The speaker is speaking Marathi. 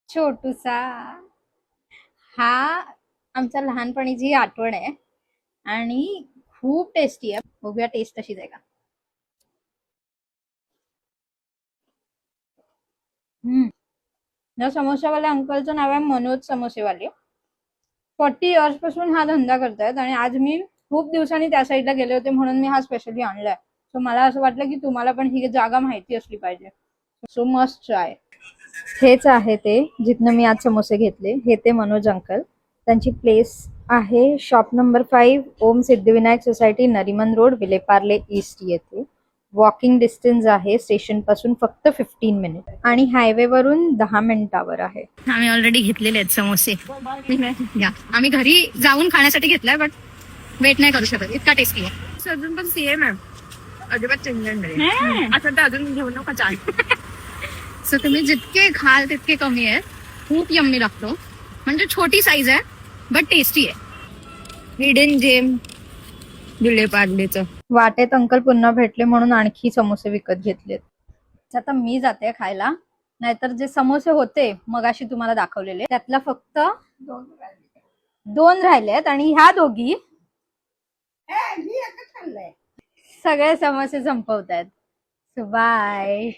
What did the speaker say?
छोटूसा हा आमच्या लहानपणीची आठवण आहे आणि खूप टेस्टी आहे. बघूया टेस्ट कशी आहे का. हम्म. या समोसेवाल्या अंकलचं नाव आहे मनोज समोसेवाले. 40 इयर्स पासून हा धंदा करतायत आणि आज मी खूप दिवसांनी त्या साईडला गेले होते म्हणून मी हा स्पेशली आणलाय. सो मला असं वाटलं की तुम्हाला पण ही जागा माहिती असली पाहिजे. So must try. हेच आहे ते जिथनं मी आज समोसे घेतले. हे ते मनोज अंकल. त्यांची प्लेस आहे shop number 5 Om Siddhivinayak society Nariman road Vile Parle east येथे. वॉकिंग डिस्टन्स आहे स्टेशन पासून फक्त 15 मिनिट आणि हायवे वरून 10 मिनिटावर आहे. आम्ही ऑलरेडी घेतलेले आहेत समोसे. आम्ही घरी जाऊन खाण्यासाठी घेतलाय बट वेट नाही करू शकत इतका टेस्टी आहे. अजून पण सेम आहे. अजिबात चेंज नाही. असं तर अजून घेऊ नका चाल. सो तुम्ही जितके खाल तितके कमी आहे. खूप यम्मी लागतो. म्हणजे छोटी साईज आहे बट टेस्टी आहे. हिडन जेम विलेपार्लेचं. वाटेत अंकल पुन्हा भेटले म्हणून आणखी समोसे विकत घेतलेत. आता मी जाते खायला. नाहीतर जे समोसे होते मगाशी तुम्हाला दाखवलेले त्यातला फक्त 2 राहिलेत आणि ह्या दोघी सगळे समोसे संपवतायत. So bye.